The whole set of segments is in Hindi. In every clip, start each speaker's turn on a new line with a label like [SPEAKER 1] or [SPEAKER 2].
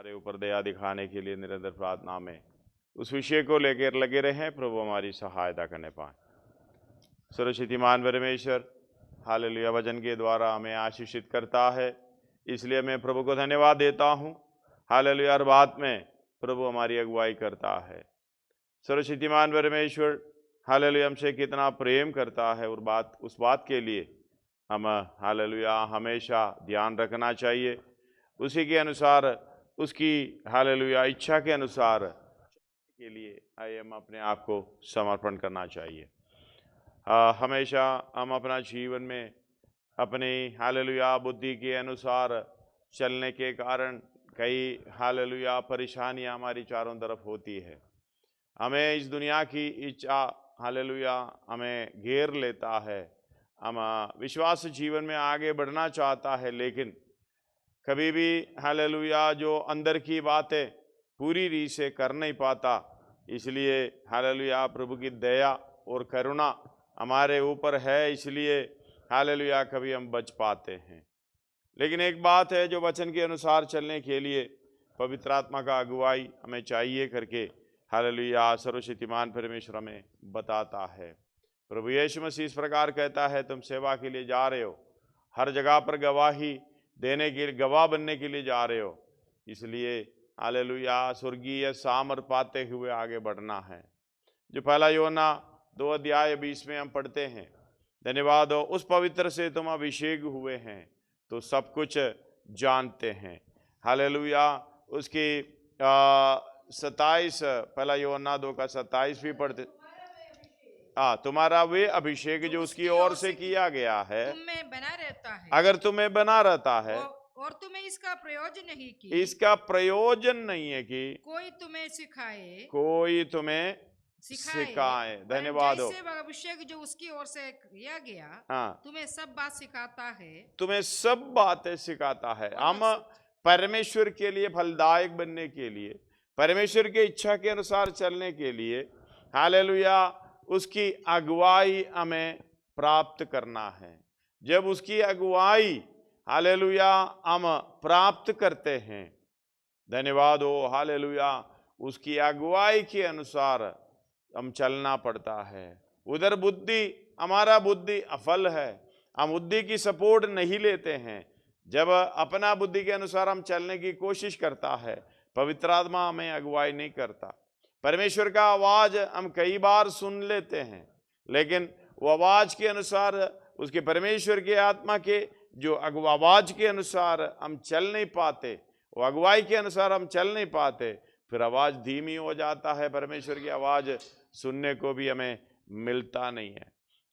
[SPEAKER 1] हमारे ऊपर दया दिखाने के लिए निरंतर प्रार्थना में उस विषय को लेकर लगे रहें। प्रभु हमारी सहायता करने पाए। सर्वशक्तिमान परमेश्वर हालेलुया वचन के द्वारा हमें आशीषित करता है, इसलिए मैं प्रभु को धन्यवाद देता हूँ। हालेलुया हर बात में प्रभु हमारी अगुवाई करता है। सर्वशक्तिमान परमेश्वर हालेलुया हमसे कितना प्रेम करता है और उस बात के लिए हम हालेलुया हमेशा ध्यान रखना चाहिए। उसी के अनुसार, उसकी हालेलुया इच्छा के अनुसार के लिए हम अपने आप को समर्पण करना चाहिए। हमेशा हम अपना जीवन में अपनी हालेलुया बुद्धि के अनुसार चलने के कारण कई हालेलुया परेशानियां हमारी चारों तरफ होती है। हमें इस दुनिया की इच्छा हालेलुया हमें घेर लेता है। हम विश्वास जीवन में आगे बढ़ना चाहता है, लेकिन कभी भी हालेलुया जो अंदर की बातें पूरी रीत से कर नहीं पाता। इसलिए हालेलुया प्रभु की दया और करुणा हमारे ऊपर है, इसलिए हालेलुया कभी हम बच पाते हैं। लेकिन एक बात है, जो वचन के अनुसार चलने के लिए पवित्र आत्मा का अगुवाई हमें चाहिए करके हालेलुया सर्वशक्तिमान परमेश्वर हमें बताता है। प्रभु यीशु मसीह इस प्रकार कहता है, तुम सेवा के लिए जा रहे हो, हर जगह पर गवाही देने के लिए, गवाह बनने के लिए जा रहे हो, इसलिए हालेलुया स्वर्गीय सामर्थ पाते हुए आगे बढ़ना है। जो पहला यूहन्ना 2:20 में हम पढ़ते हैं, धन्यवाद हो उस पवित्र से तुम अभिषेक हुए हैं तो सब कुछ जानते हैं। हालेलुया उसकी 27 पहला यूहन्ना 2:27 भी पढ़ते। तुम्हारा वे अभिषेक जो उसकी ओर से किया गया है
[SPEAKER 2] तुम्हें बना रहता है,
[SPEAKER 1] अगर तुम्हें बना रहता है,
[SPEAKER 2] और तुम्हें इसका प्रयोजन नहीं कि
[SPEAKER 1] इसका प्रयोजन नहीं है कि
[SPEAKER 2] कोई तुम्हें सिखाए,
[SPEAKER 1] कोई तुम्हें सिखाए। धन्यवाद हो।
[SPEAKER 2] जैसे अभिषेक जो उसकी ओर से किया गया,
[SPEAKER 1] हाँ,
[SPEAKER 2] तुम्हें सब बात सिखाता है,
[SPEAKER 1] तुम्हें सब बातें सिखाता है। हम परमेश्वर के लिए फलदायक बनने के लिए, परमेश्वर की इच्छा के अनुसार चलने के लिए हालेलुया उसकी अगुवाई हमें प्राप्त करना है। जब उसकी अगुवाई हालेलुया हम प्राप्त करते हैं, धन्यवाद हो हालेलुया, उसकी अगुवाई के अनुसार हम चलना पड़ता है। उधर बुद्धि, हमारा बुद्धि अफल है, हम बुद्धि की सपोर्ट नहीं लेते हैं। जब अपना बुद्धि के अनुसार हम चलने की कोशिश करता है, पवित्र आत्मा हमें अगुवाई नहीं करता। परमेश्वर का आवाज हम कई बार सुन लेते हैं, लेकिन वो आवाज के अनुसार, उसके परमेश्वर के आत्मा के जो आवाज के अनुसार हम चल नहीं पाते, वो अगुवाई के अनुसार हम चल नहीं पाते, फिर आवाज धीमी हो जाता है। परमेश्वर की आवाज सुनने को भी हमें मिलता नहीं है,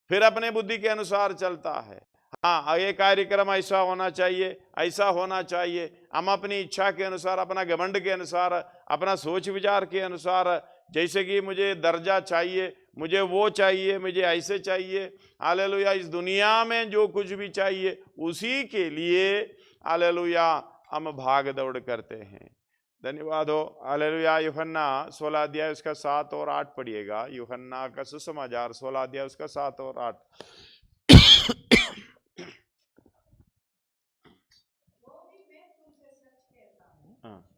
[SPEAKER 1] फिर अपने बुद्धि के अनुसार चलता है। हाँ, ये कार्यक्रम ऐसा होना चाहिए, ऐसा होना चाहिए। हम अपनी इच्छा के अनुसार, अपना घमंड के अनुसार, अपना सोच विचार के अनुसार, जैसे कि मुझे दर्जा चाहिए, मुझे वो चाहिए, मुझे ऐसे चाहिए, हालेलुया इस दुनिया में जो कुछ भी चाहिए उसी के लिए हालेलुया हम भाग दौड़ करते हैं। धन्यवाद हो हालेलुया। यूहन्ना 16 अध्याय उसका 7 और 8 पढ़िएगा। यूहन्ना का सुसमाचार 16 अध्याय उसका 7 और 8।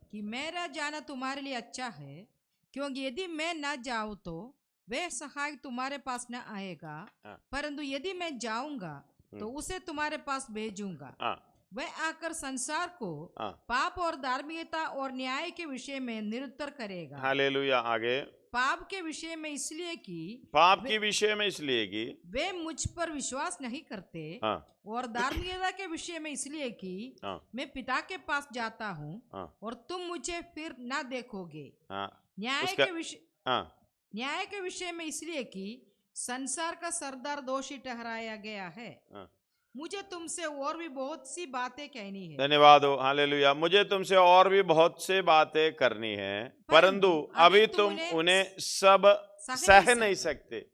[SPEAKER 2] कि मेरा जाना तुम्हारे लिए अच्छा है, क्योंकि यदि मैं न जाऊं तो वह सहायक तुम्हारे पास न आएगा, परंतु यदि मैं जाऊंगा तो उसे तुम्हारे पास भेजूंगा। वह आकर संसार को पाप और धार्मिकता और न्याय के विषय में निरुत्तर करेगा।
[SPEAKER 1] हालेलुया। आगे,
[SPEAKER 2] पाप के विषय में इसलिए कि
[SPEAKER 1] पाप के विषय में इसलिए कि
[SPEAKER 2] वे मुझ पर विश्वास नहीं करते, और धार्मिकता के विषय में इसलिए कि मैं पिता के पास जाता हूँ और तुम मुझे फिर ना देखोगे। न्याय के विषय में इसलिए कि संसार का सरदार दोषी ठहराया गया है। मुझे तुमसे और भी बहुत सी बातें कहनी है।
[SPEAKER 1] धन्यवाद हो हालेलुया। मुझे तुमसे और भी बहुत से बातें करनी है, परंतु अभी तुम उन्हें सब सह नहीं सकते।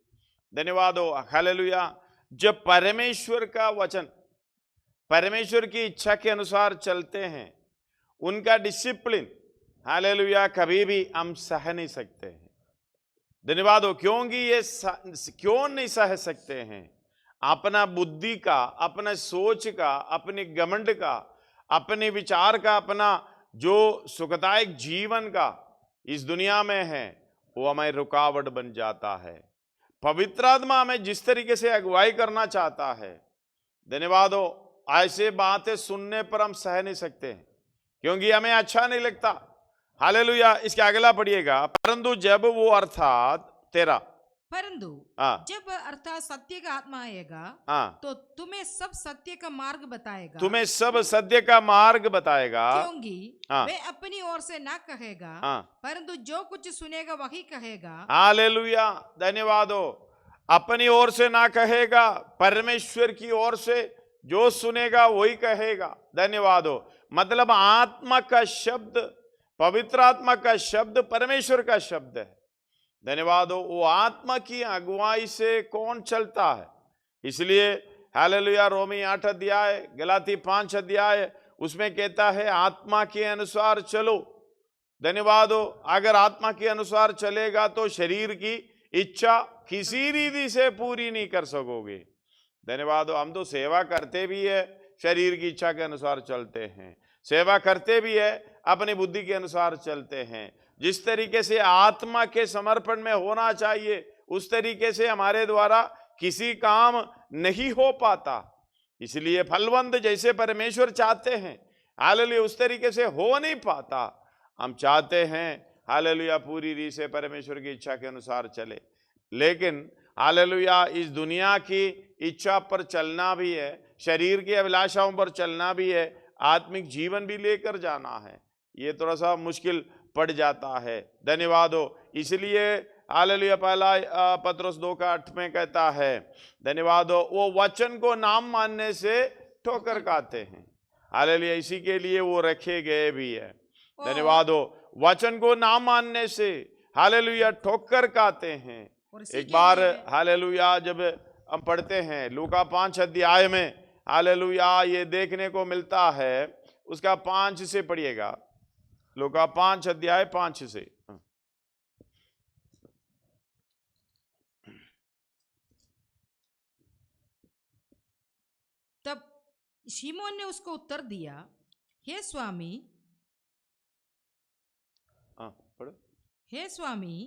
[SPEAKER 1] धन्यवाद हो हालेलुया। जब परमेश्वर का वचन, परमेश्वर की इच्छा के अनुसार चलते हैं, उनका डिसिप्लिन हालेलुया कभी भी हम सह नहीं सकते हैं। धन्यवाद हो। क्योंकि ये क्यों नहीं सह सकते हैं? अपना बुद्धि का, अपना सोच का, अपने घमंड का, अपने विचार का, अपना जो सुखदायक जीवन का इस दुनिया में है वो हमें रुकावट बन जाता है। पवित्र आत्मा हमें जिस तरीके से अगुवाई करना चाहता है, धन्यवाद हो, ऐसे बातें सुनने पर हम सह नहीं सकते हैं क्योंकि हमें अच्छा नहीं लगता। हालेलुया। इसके अगला पढ़िएगा, परंतु जब वो अर्थात तेरा
[SPEAKER 2] परंतु जब अर्थात सत्य का आत्मा आएगा तो तुम्हें सब सत्य का मार्ग बताएगा,
[SPEAKER 1] तुम्हें सब सत्य का मार्ग बताएगा,
[SPEAKER 2] क्योंकि वे अपनी ओर से ना कहेगा परंतु जो कुछ सुनेगा वही कहेगा।
[SPEAKER 1] हालेलुया। धन्यवाद हो। अपनी ओर से ना कहेगा, परमेश्वर की ओर से जो सुनेगा वही कहेगा। धन्यवाद हो। मतलब आत्मा का शब्द, पवित्र आत्मा का शब्द परमेश्वर का शब्द है। धन्यवाद हो। वो आत्मा की अगुवाई से कौन चलता है? इसलिए हालेलुया, रोमी 8 अध्याय, गलाती 5 अध्याय, उसमें कहता है आत्मा के अनुसार चलो। धन्यवाद हो। अगर आत्मा के अनुसार चलेगा तो शरीर की इच्छा किसी रीति से पूरी नहीं कर सकोगे। धन्यवाद हो। हम तो सेवा करते भी है, शरीर की इच्छा के अनुसार चलते हैं, सेवा करते भी है, अपनी बुद्धि के अनुसार चलते हैं। जिस तरीके से आत्मा के समर्पण में होना चाहिए उस तरीके से हमारे द्वारा किसी काम नहीं हो पाता। इसलिए फलवंत जैसे परमेश्वर चाहते हैं, हालेलुया, उस तरीके से हो नहीं पाता। हम चाहते हैं हालेलुया पूरी रीति से परमेश्वर की इच्छा के अनुसार चले, लेकिन हालेलुया इस दुनिया की इच्छा पर चलना भी है, शरीर की अभिलाषाओं पर चलना भी है, आत्मिक जीवन भी लेकर जाना है। ये थोड़ा सा मुश्किल पड़ जाता है। धन्यवाद हो। इसलिए हालेलुया पहला पत्रुस 2:8 में कहता है, धन्यवाद हो, वो वचन को नाम मानने से ठोकर खाते हैं। हालेलुया, इसी के लिए वो रखे गए भी है। धन्यवाद हो। वचन को नाम मानने से हालेलुया ठोकर खाते हैं। एक बार हालेलुया जब हम पढ़ते हैं लूका 5 अध्याय में, हालेलुया ये देखने को मिलता है, उसका 5 से पढ़िएगा, लूका 5 अध्याय 5 से।
[SPEAKER 2] तब शिमोन ने उसको उत्तर दिया, हे स्वामी, हे स्वामी,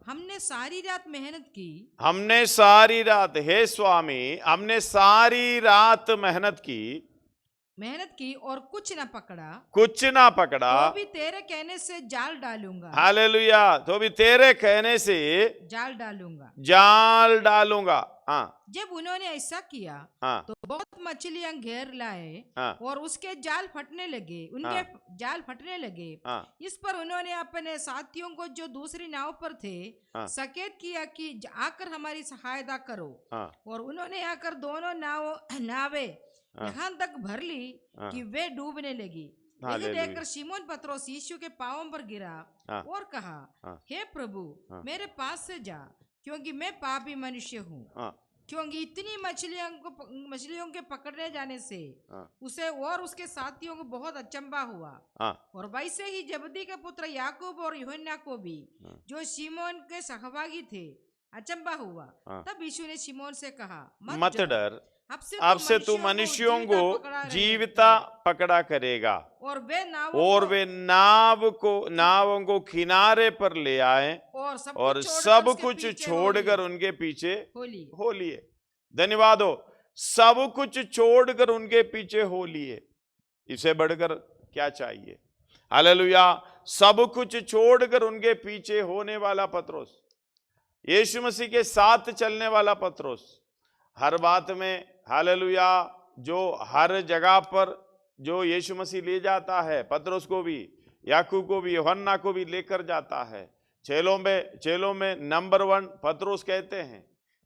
[SPEAKER 2] हमने सारी रात मेहनत की,
[SPEAKER 1] हमने सारी रात, हे स्वामी, हमने सारी रात मेहनत की
[SPEAKER 2] और कुछ ना पकड़ा, तो भी तेरे कहने से जाल डालूंगा।
[SPEAKER 1] हालेलुया, तो भी तेरे कहने से जाल डालूंगा।
[SPEAKER 2] जब उन्होंने ऐसा किया तो बहुत मछलियां घेर लाए और उसके जाल फटने लगे, उनके जाल फटने लगे। इस पर उन्होंने अपने साथियों को जो दूसरी नाव पर थे सकेत किया कि आकर हमारी सहायता करो, और उन्होंने आकर दोनों नावें यहाँ तक भर ली कि वे डूबने लगी। यही देखकर शिमोन पत्रोस यीशु के पांवों पर गिरा और कहा, हे प्रभु, मेरे पास से जा, क्योंकि मैं पापी मनुष्य हूँ। क्योंकि इतनी मछलियों के पकड़ने जाने से उसे और उसके साथियों को बहुत अचंभा हुआ। और वैसे ही जबदी के पुत्र याकूब और यूहन्ना को भी, जो शिमोन के सहभागी थे, अचंभा हुआ। तब यीशु ने शिमोन से कहा,
[SPEAKER 1] मत डर, अब से तू मनुष्यों को जीविता पकड़ा करेगा।
[SPEAKER 2] और वे
[SPEAKER 1] नावों को किनारे पर ले आए और सब कुछ छोड़कर उनके पीछे हो लिए। धन्यवाद हो। सब कुछ छोड़कर उनके पीछे हो लिए। इससे बढ़कर क्या चाहिए? हालेलुया। सब कुछ छोड़कर उनके पीछे होने वाला पत्रोस, यीशु मसीह के साथ चलने वाला पत्रोस, हर बात में हालेलुया, जो हर जगह पर जो यीशु मसीह ले जाता है, पतरस को भी, याकूब को भी, यूहन्ना को भी लेकर जाता है। चेलों में नंबर 1 पतरस कहते हैं।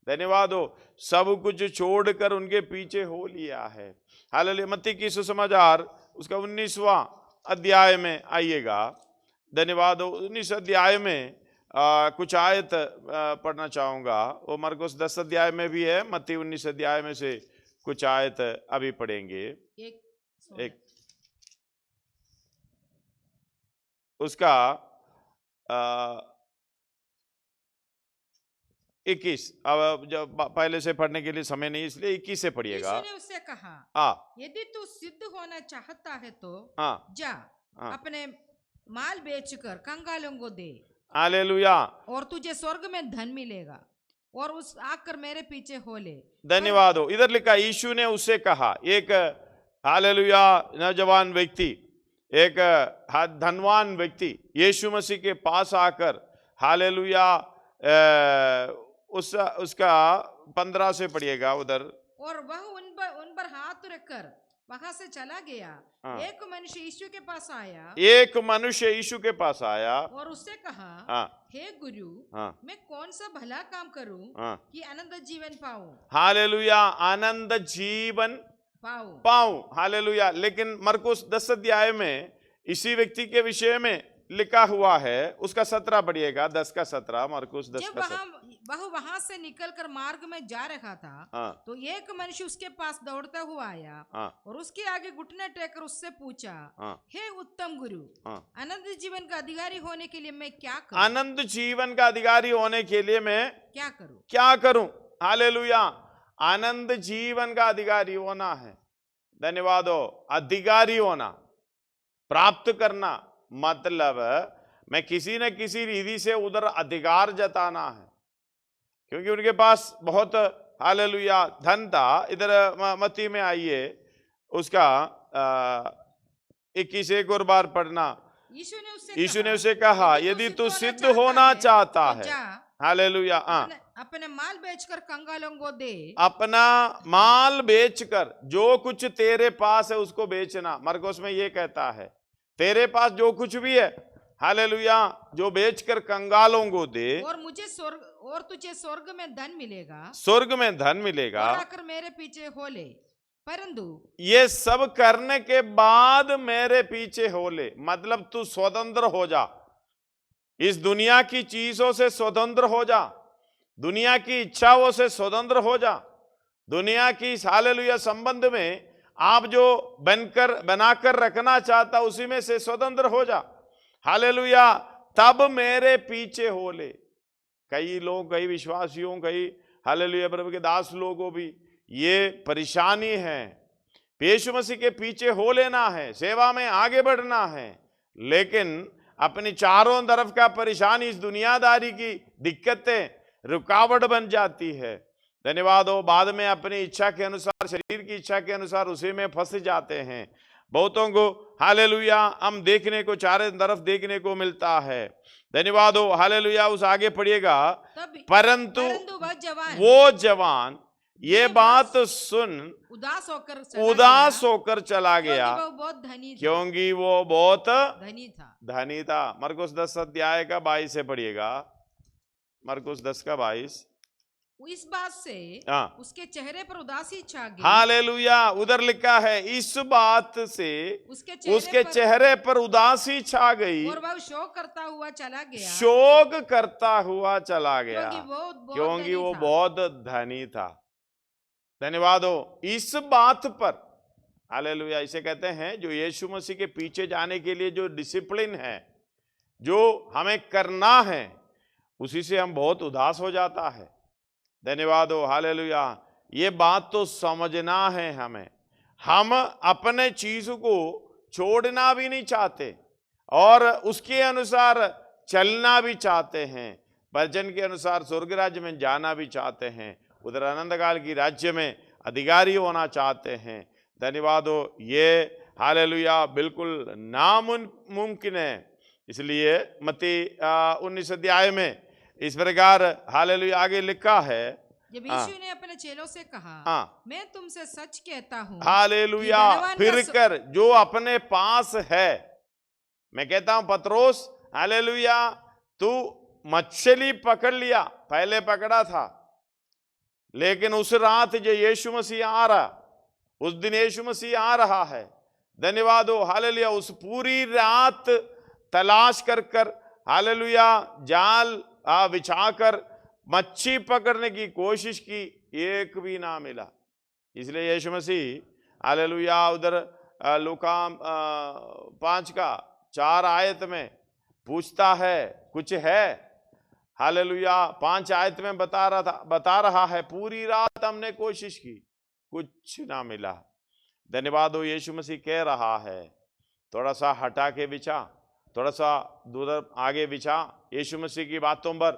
[SPEAKER 1] धन्यवाद हो। सब कुछ छोड़कर उनके पीछे हो लिया है। हालेलुया। मत्ती की सुसमाचार उसका 19वां अध्याय में आइएगा। धन्यवाद हो। 19 अध्याय में कुछ आयत पढ़ना चाहूंगा। वो मरकुस 10 अध्याय में भी है, मत्ती 19 अध्याय में से कुछ आयत अभी पढ़ेंगे। एक उसका 21, अब जब पहले से पढ़ने के लिए समय नहीं, इसलिए 21 से पढ़िएगा।
[SPEAKER 2] यीशु ने उससे कहा, यदि तू सिद्ध होना चाहता है तो जा, अपने माल बेचकर कंगालों को दे,
[SPEAKER 1] हालेलुया।
[SPEAKER 2] और तुझे स्वर्ग में धन मिलेगा, और उस आकर मेरे पीछे हो ले।
[SPEAKER 1] धन्यवाद हो। इधर लिखा, यीशु ने उससे कहा, एक हालेलुया नौजवान व्यक्ति, एक धनवान व्यक्ति यीशु मसीह के पास आकर, हालेलुया, उसका 15 से पढ़िएगा उधर।
[SPEAKER 2] और वह उन पर हाथ रखकर वहां से चला गया। एक मनुष्य यीशु के पास आया,
[SPEAKER 1] एक मनुष्य यीशु के पास आया
[SPEAKER 2] और उससे कहा, हे गुरु, मैं कौन सा भला काम करूं कि आनंद जीवन पाऊं?
[SPEAKER 1] हालेलुया, आनंद जीवन पाऊं। हालेलुया। लेकिन मरकुस 10 अध्याय में इसी व्यक्ति के विषय में लिखा हुआ है, उसका 17 पढ़िएगा, 10 का 17, मरकुस 10 का 17।
[SPEAKER 2] वह वहां से निकलकर मार्ग में जा रहा था, तो एक मनुष्य उसके पास दौड़ता हुआ आया, और उसके आगे घुटने टेककर उससे पूछा, हे उत्तम गुरु, आनंद जीवन का अधिकारी होने के लिए मैं क्या करूं?
[SPEAKER 1] आनंद जीवन का अधिकारी होने के लिए मैं
[SPEAKER 2] क्या करूं?
[SPEAKER 1] हालेलुया। आनंद जीवन का अधिकारी होना है। धन्यवाद हो। अधिकारी होना, प्राप्त करना, मतलब मैं किसी न किसी रीति से उधर अधिकार जताना है, क्योंकि उनके पास बहुत हालेलुया धन था। इधर मत्ती में आइए, उसका 21 एक और बार पढ़ना। यीशु ने उसे कहा, यदि तू सिद्ध होना चाहता है, हालेलुया,
[SPEAKER 2] अपने माल बेचकर कंगालों को दे।
[SPEAKER 1] अपना माल बेचकर, जो कुछ तेरे पास है उसको बेचना। मरकुस में ये कहता है, तेरे पास जो कुछ भी है, हालेलुया, जो बेचकर कंगालों को दे,
[SPEAKER 2] और तुझे स्वर्ग में धन मिलेगा,
[SPEAKER 1] स्वर्ग में धन मिलेगा,
[SPEAKER 2] और आकर मेरे पीछे हो ले। परंतु
[SPEAKER 1] ये सब करने के बाद मेरे पीछे हो ले, मतलब तू स्वतंत्र हो जा, इस दुनिया की चीजों से स्वतंत्र हो जा, दुनिया की इच्छाओं से स्वतंत्र हो जा, दुनिया की हालेलुया संबंध में आप जो बनाकर रखना चाहता उसी में से स्वतंत्र हो जा, हालेलुया, तब मेरे पीछे हो ले। कई लोग, कई विश्वासियों, कई हालेलुया प्रभु के दास लोगों भी ये परेशानी है। यीशु मसीह के पीछे हो लेना है, सेवा में आगे बढ़ना है, लेकिन अपनी चारों तरफ का परेशानी, इस दुनियादारी की दिक्कतें रुकावट बन जाती है। धन्यवाद हो। बाद में अपनी इच्छा के अनुसार, शरीर की इच्छा के अनुसार उसी में फंस जाते हैं। बहुतों को हालेलुया हम देखने को, चारों तरफ देखने को मिलता है। धन्यवाद हो। हालेलुया। उस आगे पढ़िएगा, परंतु वो जवान ये बात सुन उदास होकर चला गया, क्योंकि वो बहुत धनी था। मरकुस 10 अध्याय का 22 से पढ़िएगा, मरकुस 10 का 22।
[SPEAKER 2] इस बात से उसके चेहरे पर उदासी छा गई।
[SPEAKER 1] हालेलुया। उधर लिखा है, इस बात से उसके चेहरे पर उदासी छा गई,
[SPEAKER 2] और वह शोक करता हुआ चला गया,
[SPEAKER 1] शोक करता हुआ चला गया,
[SPEAKER 2] क्योंकि
[SPEAKER 1] वो बहुत धनी था। धन्यवाद हो। इस बात पर हालेलुया, इसे कहते हैं जो यीशु मसीह के पीछे जाने के लिए जो डिसिप्लिन है, जो हमें करना है, उसी से हम बहुत उदास हो जाता है। धन्यवाद हो। हालेलुया। ये बात तो समझना है हमें। हम अपने चीज को छोड़ना भी नहीं चाहते और उसके अनुसार चलना भी चाहते हैं, वचन के अनुसार स्वर्ग राज्य में जाना भी चाहते हैं, उधर अनंत काल की राज्य में अधिकारी होना चाहते हैं। धन्यवाद हो। ये हालेलुया बिल्कुल नामुमकिन है। इसलिए मत्ती 19 अध्याय में इस प्रकार हालेलुया आगे लिखा है,
[SPEAKER 2] जब यीशु ने अपने चेलों से कहा, मैं तुमसे सच कहता हूं,
[SPEAKER 1] हालेलुया, फिर कर जो अपने पास है। मैं कहता हूं पत्रोस, हालेलुया, तू मछली पकड़ लिया, पहले पकड़ा था, लेकिन उस रात जो यीशु मसीह आ रहा, उस दिन यीशु मसीह आ रहा है। धन्यवाद हो। हालेलुया। उस पूरी रात तलाश कर हालेलुया जाल बिछाकर मच्छी पकड़ने की कोशिश की, एक भी ना मिला। इसलिए यीशु मसीह हालेलुया उधर लूका 5 का 4 आयत में पूछता है, कुछ है? हालेलुया 5 आयत में बता रहा है, पूरी रात हमने कोशिश की, कुछ ना मिला। धन्यवाद हो। यीशु मसीह कह रहा है, थोड़ा सा हटा के बिछा, थोड़ा सा दूर आगे बिछा। यीशु मसीह की बातों पर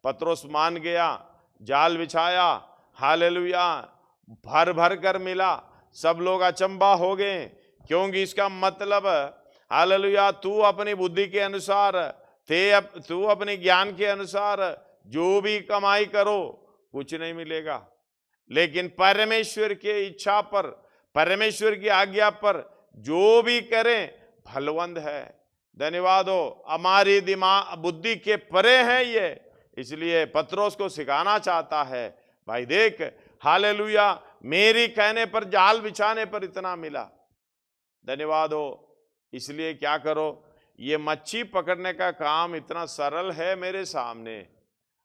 [SPEAKER 1] पतरस मान गया, जाल बिछाया, हालेलुया, भर भर कर मिला। सब लोग अचंभा हो गए, क्योंकि इसका मतलब हालेलुया तू अपनी बुद्धि के अनुसार, तू अपने ज्ञान के अनुसार जो भी कमाई करो कुछ नहीं मिलेगा, लेकिन परमेश्वर के इच्छा पर, परमेश्वर की आज्ञा पर जो भी करें फलवंत है। धन्यवाद हो, हमारी दिमाग बुद्धि के परे है ये, इसलिए पतरस को सिखाना चाहता है, भाई देख हालेलुया मेरी कहने पर, जाल बिछाने पर इतना मिला। धन्यवाद हो। इसलिए क्या करो, ये मच्छी पकड़ने का काम इतना सरल है मेरे सामने,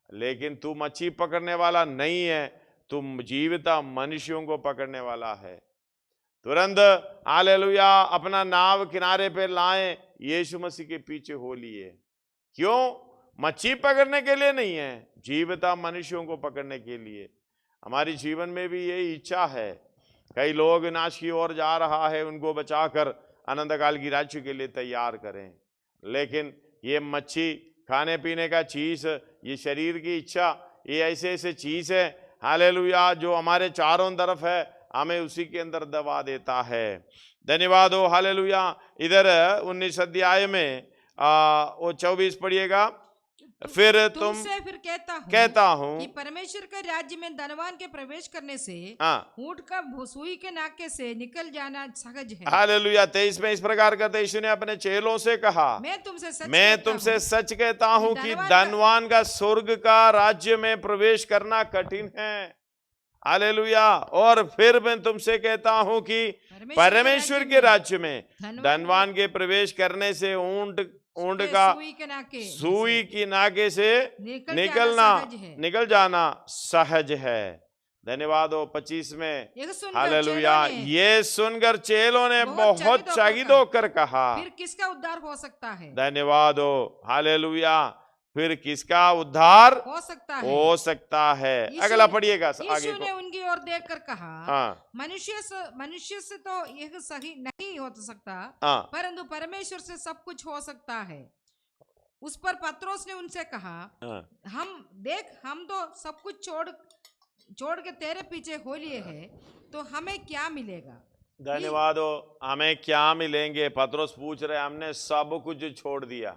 [SPEAKER 1] लेकिन तू मच्छी पकड़ने वाला नहीं है, तुम जीवित मनुष्यों को पकड़ने वाला है। तुरंत हालेलुया अपना नाव किनारे पे लाएं, यीशु मसीह के पीछे हो लिए। क्यों? मच्छी पकड़ने के लिए नहीं है, जीवित मनुष्यों को पकड़ने के लिए। हमारी जीवन में भी यही इच्छा है। कई लोग नाश की ओर जा रहा है, उनको बचाकर अनंत काल की राज्य के लिए तैयार करें, लेकिन ये मच्छी खाने पीने का चीज, ये शरीर की इच्छा, ये ऐसे ऐसे चीज है हालेलुया जो हमारे चारों तरफ है, हमें उसी के अंदर दबा देता है। धन्यवाद हो हालेलुया। इधर 19 अध्याय में वो 24 पढ़िएगा। फिर
[SPEAKER 2] तुमसे फिर
[SPEAKER 1] कहता हूँ
[SPEAKER 2] कि परमेश्वर के राज्य में धनवान के प्रवेश करने से ऊंट का सुई के नाके से निकल जाना सहज है।
[SPEAKER 1] हालेलुया। 23 में इस प्रकार करते यीशु ने अपने चेलों से कहा, मैं तुमसे सच कहता हूँ कि धनवान का स्वर्ग का राज्य में प्रवेश करना कठिन है। हालेलुया। और फिर मैं तुमसे कहता हूँ कि परमेश्वर के राज्य में धनवान के प्रवेश करने से ऊंट का सुई की नाके से निकल जाना सहज है। धन्यवाद हो। 25 में हालेलुया, ये सुनकर चेलों ने बहुत चकित होकर कहा,
[SPEAKER 2] फिर किसका उद्धार हो सकता है?
[SPEAKER 1] धन्यवाद हो हालेलुया, फिर किसका उद्धार हो सकता है? अगला पढ़िएगा आगे
[SPEAKER 2] ने उनकी ओर देखकर कहा, मनुष्य से तो यह सही नहीं हो सकता, परंतु परमेश्वर से सब कुछ हो सकता है। उस पर पतरस ने उनसे कहा, हम तो सब कुछ छोड़ के तेरे पीछे हो लिए हैं, तो हमें क्या मिलेगा?
[SPEAKER 1] धन्यवाद हो। हमें क्या मिलेंगे? पतरस पूछ रहे, हमने सब कुछ छोड़ दिया।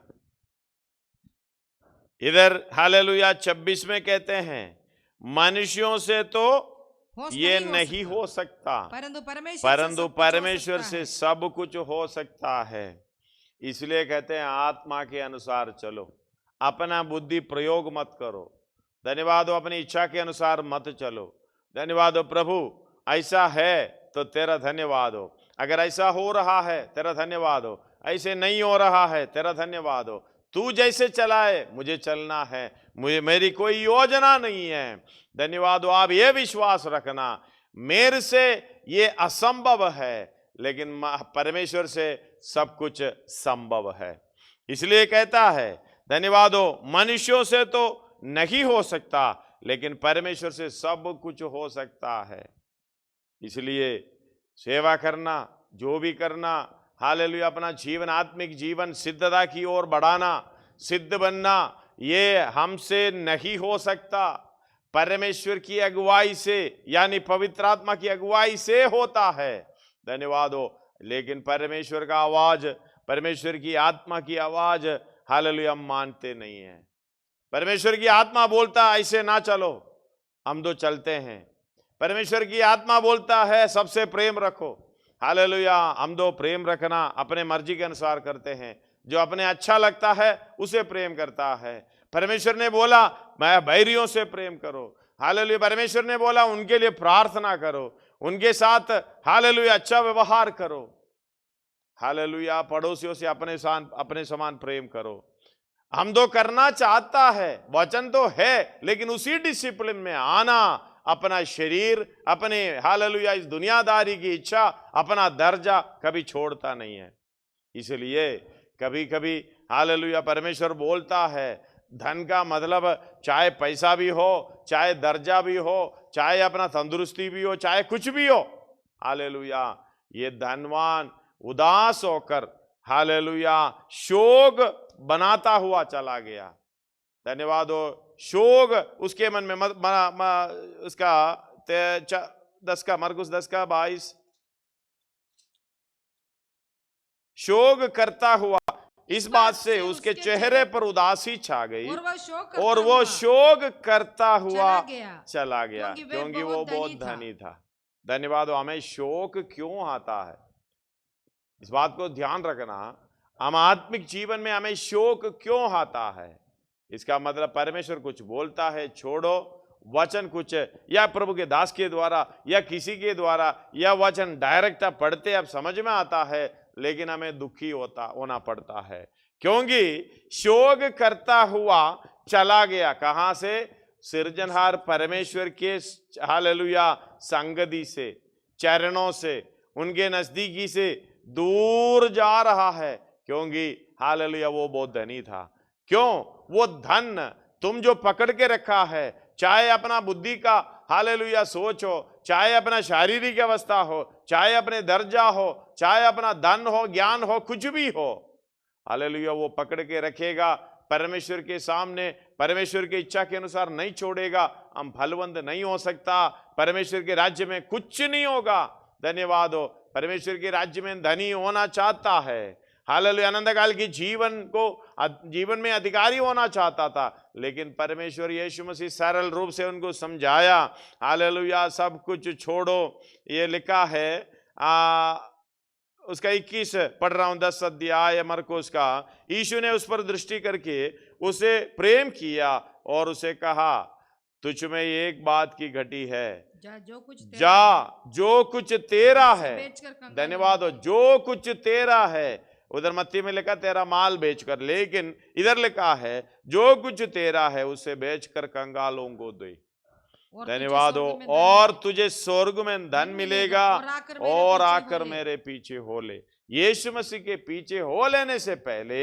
[SPEAKER 1] इधर हालेलुया 26 में कहते हैं, मनुष्यों से तो ये नहीं हो सकता, परंतु परमेश्वर से सब कुछ हो सकता है। इसलिए कहते हैं आत्मा के अनुसार चलो, अपना बुद्धि प्रयोग मत करो। धन्यवाद हो। अपनी इच्छा के अनुसार मत चलो। धन्यवाद हो प्रभु, ऐसा है तो तेरा धन्यवाद हो। अगर ऐसा हो रहा है तेरा धन्यवाद हो, ऐसे नहीं हो रहा है तेरा धन्यवाद हो। तू जैसे चलाए मुझे चलना है, मेरी कोई योजना नहीं है। धन्यवाद हो। आप ये विश्वास रखना, मेरे से ये असंभव है, लेकिन परमेश्वर से सब कुछ संभव है। इसलिए कहता है धन्यवाद हो, मनुष्यों से तो नहीं हो सकता, लेकिन परमेश्वर से सब कुछ हो सकता है। इसलिए सेवा करना, जो भी करना, हालेलुया अपना जीवन, आत्मिक जीवन सिद्धता की ओर बढ़ाना, सिद्ध बनना, ये हमसे नहीं हो सकता, परमेश्वर की अगुवाई से, यानी पवित्र आत्मा की अगुवाई से होता है। धन्यवाद हो। लेकिन परमेश्वर का आवाज, परमेश्वर की आत्मा की आवाज हालेलुया हम मानते नहीं है। परमेश्वर की आत्मा बोलता ऐसे ना चलो, हम तो चलते हैं। परमेश्वर की आत्मा बोलता है सबसे प्रेम रखो, हालेलुया हम तो प्रेम रखना अपने मर्जी के अनुसार करते हैं। जो अपने अच्छा लगता है उसे प्रेम करता है। परमेश्वर ने बोला मैं बैरियों से प्रेम करो, हालेलुया। परमेश्वर ने बोला उनके लिए प्रार्थना करो, उनके साथ हालेलुया अच्छा व्यवहार करो, हालेलुया। पड़ोसियों से अपने समान प्रेम करो। हम तो करना चाहता है, वचन तो है, लेकिन उसी डिसिप्लिन में आना, अपना शरीर, अपने हालेलुया इस दुनियादारी की इच्छा, अपना दर्जा कभी छोड़ता नहीं है। इसलिए कभी कभी हालेलुया परमेश्वर बोलता है, धन का मतलब चाहे पैसा भी हो, चाहे दर्जा भी हो, चाहे अपना तंदुरुस्ती भी हो, चाहे कुछ भी हो, हालेलुया ये धनवान उदास होकर हालेलुया शोक बनाता हुआ चला गया। धन्यवाद हो। शोक उसके मन में उसका 10 का मरकुस 10 का 22 शोक करता हुआ इस बात से उसके चेहरे पर उदासी छा गई और वो शोक करता हुआ चला गया क्योंकि वो बहुत धनी था। धन्यवाद हो। हमें शोक क्यों आता है इस बात को ध्यान रखना। हम आत्मिक जीवन में हमें शोक क्यों आता है, इसका मतलब परमेश्वर कुछ बोलता है, छोड़ो, वचन कुछ या प्रभु के दास के द्वारा या किसी के द्वारा या वचन डायरेक्ट पढ़ते अब समझ में आता है, लेकिन हमें दुखी होना पड़ता है क्योंकि शोक करता हुआ चला गया। कहां से? सृजनहार परमेश्वर के हालेलुया संगति से, चरणों से, उनके नजदीकी से दूर जा रहा है क्योंकि हालेलुया वो बहुत धनी था। क्यों? वो धन तुम जो पकड़ के रखा है, चाहे अपना बुद्धि का हालेलुया सोच हो, चाहे अपना शारीरिक अवस्था हो, चाहे अपने दर्जा हो, चाहे अपना धन हो, ज्ञान हो, कुछ भी हो, हालेलुया वो पकड़ के रखेगा परमेश्वर के सामने। परमेश्वर की इच्छा के अनुसार नहीं छोड़ेगा, हम फलवंत नहीं हो सकता, परमेश्वर के राज्य में कुछ नहीं होगा। धन्यवाद हो। परमेश्वर के राज्य में धनी होना चाहता है, हालेलुया अनंत काल की जीवन में अधिकारी होना चाहता था, लेकिन परमेश्वर यीशु मसीह सरल रूप से उनको समझाया, हालेलुया सब कुछ छोड़ो। ये लिखा है उसका 21 पढ़ रहा हूं 10 अध्याय मरकुस का। यीशु ने उस पर दृष्टि करके उसे प्रेम किया और उसे कहा, तुझ में एक बात की घटी है, जो कुछ तेरा है। धन्यवाद हो। जो कुछ तेरा है, उधर मत्ती में लिखा तेरा माल बेचकर, लेकिन इधर लिखा है जो कुछ तेरा है उसे बेचकर कंगालों को दे। धन्यवाद हो। और तुझे स्वर्ग में धन मिलेगा और आकर मेरे पीछे हो ले। यीशु मसीह के पीछे हो लेने से पहले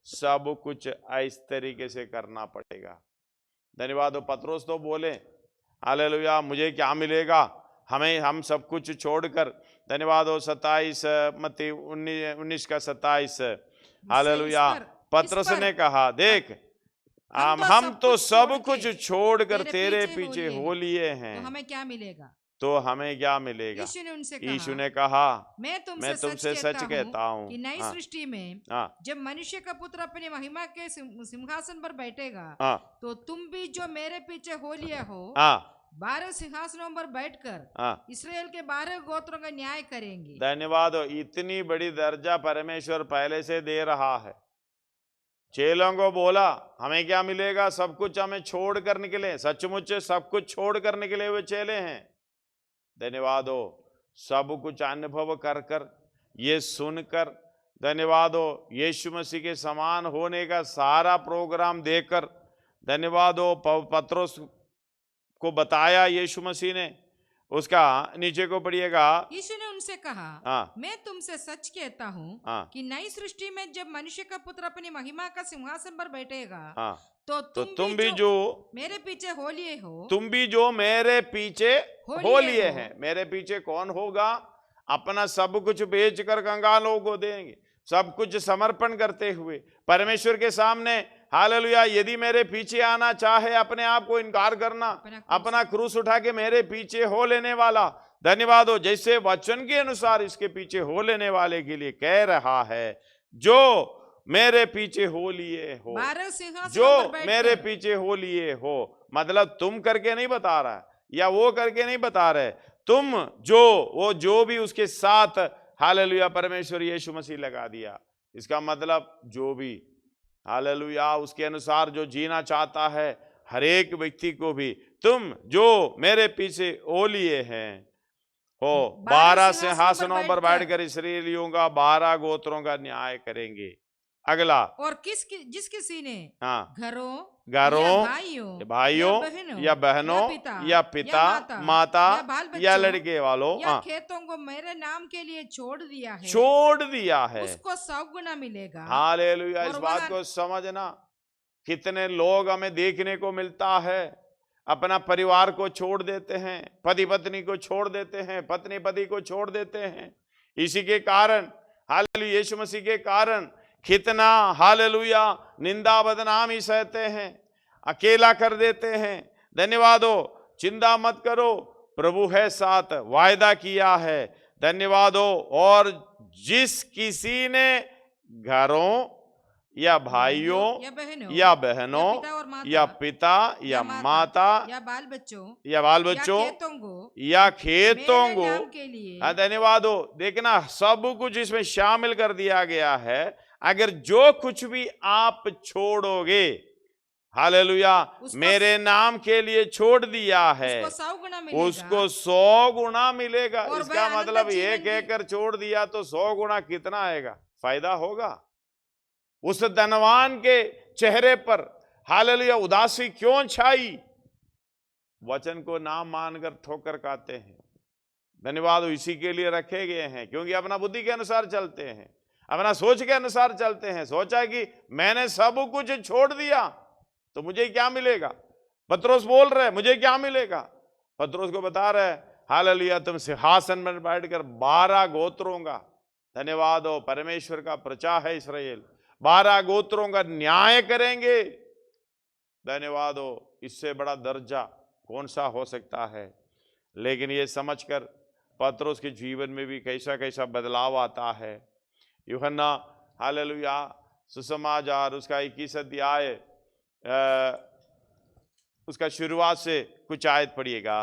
[SPEAKER 1] सब कुछ इस तरीके से करना पड़ेगा। धन्यवाद हो। पतरस तो बोले हालेलुया मुझे क्या मिलेगा, हम सब कुछ छोड़कर। धन्यवाद हो। 27 मत्ती 19 का 27 हालेलुया पतरस ने कहा, देख हम तो सब कुछ छोड़कर तेरे पीछे हो लिए हैं,
[SPEAKER 2] तो हमें क्या मिलेगा?
[SPEAKER 1] तो हमें क्या मिलेगा? यीशु ने कहा, मैं तुमसे सच कहता हूँ
[SPEAKER 2] कि नई सृष्टि में जब मनुष्य का पुत्र अपनी महिमा के सिंहासन पर बैठेगा, तो तुम भी जो मेरे पीछे हो लिए हो 12 सिंहासनों पर बैठकर इस्राएल के 12 गोत्रों का न्याय करेंगे।
[SPEAKER 1] धन्यवाद हो। इतनी बड़ी दर्जा परमेश्वर पहले से दे रहा है। चेलों को बोला हमें क्या मिलेगा, सब कुछ हमें छोड़ कर निकले। सचमुच सब कुछ छोड़ कर निकले हुए चेले हैं। धन्यवाद हो। सब कुछ अनुभव कर कर, ये सुनकर, धन्यवाद हो, यीशु मसीह के समान होने का सारा प्रोग्राम देकर, धन्यवाद हो, पतरस को बताया यीशु मसीह ने। उसका नीचे को पढ़िएगा।
[SPEAKER 2] यीशु ने उनसे कहा, मैं तुमसे सच कहता हूँ कि नई सृष्टि में जब मनुष्य का पुत्र अपनी महिमा का सिंहासन पर बैठेगा, तो तुम भी जो मेरे पीछे हो लिए हो,
[SPEAKER 1] तुम भी जो मेरे पीछे हो लिए हैं। मेरे पीछे कौन होगा? अपना सब कुछ बेचकर कंगालों को देंगे, सब कुछ समर्पण करते हुए परमेश्वर के सामने। हालेलुया। यदि मेरे पीछे आना चाहे, अपने आप को इनकार करना, अपना क्रूस उठा के मेरे पीछे हो लेने वाला, धन्यवाद हो, जैसे वचन के अनुसार इसके पीछे हो लेने वाले के लिए कह रहा है, जो मेरे पीछे हो लिए हो, जो मेरे पीछे हो लिए हो। मतलब तुम करके नहीं बता रहा है या वो करके नहीं बता रहे, तुम जो भी उसके साथ हालेलुया परमेश्वर यीशु मसीह लगा दिया। इसका मतलब जो भी हालेलुया उसके अनुसार जो जीना चाहता है, हर एक व्यक्ति को भी तुम जो मेरे पीछे हो लिए हैं हो 12 सिंहासनों पर बैठकर इस्राएलियों का 12 गोत्रों का न्याय करेंगे। अगला, और
[SPEAKER 2] जिस किसी ने घरों
[SPEAKER 1] भाइयों या बहनों या पिता माता या लड़के वालों
[SPEAKER 2] या खेतों को मेरे नाम के लिए छोड़ दिया है, उसको 100 गुना मिलेगा।
[SPEAKER 1] हालेलुया। इस बात को समझना। कितने लोग हमें देखने को मिलता है, अपना परिवार को छोड़ देते हैं, पति पत्नी को छोड़ देते हैं, पत्नी पति को छोड़ देते हैं। इसी के कारण हालेलुया यीशु मसीह के कारण कितना हालेलुया निंदा बदनामी सहते हैं, अकेला कर देते हैं। धन्यवाद हो, चिंता मत करो, प्रभु है साथ, वायदा किया है। धन्यवाद हो। और जिस किसी ने घरों या भाइयों या बहनों या पिता या माता
[SPEAKER 2] या बाल बच्चों
[SPEAKER 1] या खेतों को
[SPEAKER 2] के लिए,
[SPEAKER 1] धन्यवाद हो। देखना सब कुछ इसमें शामिल कर दिया गया है। अगर जो कुछ भी आप छोड़ोगे, हालेलुया, मेरे नाम के लिए छोड़ दिया है, उसको 100 गुना मिलेगा। इसका मतलब ये कहकर छोड़ दिया तो 100 गुना कितना आएगा, फायदा होगा। उस धनवान के चेहरे पर हालेलुया उदासी क्यों छाई? वचन को नाम मानकर ठोकर खाते हैं। धन्यवाद हो, इसी के लिए रखे गए हैं, क्योंकि अपना बुद्धि के अनुसार चलते हैं, अपना सोच के अनुसार चलते हैं। सोचा कि मैंने सब कुछ छोड़ दिया तो मुझे क्या मिलेगा। पत्रोस बोल रहे मुझे क्या मिलेगा। पत्रोस को बता रहे हालेलुया तुम सिंहासन में बैठकर 12 गोत्रों का, धन्यवाद हो, परमेश्वर का प्रजा है इस्राएल, 12 गोत्रों का न्याय करेंगे। धन्यवाद हो, इससे बड़ा दर्जा कौन सा हो सकता है। लेकिन ये समझकर पत्रोस के जीवन में भी कैसा कैसा बदलाव आता है। यूहन्ना हालेलुया सुसमाचार उसका 21 अध्याय उसका शुरुआत से कुछ आयत पढ़िएगा।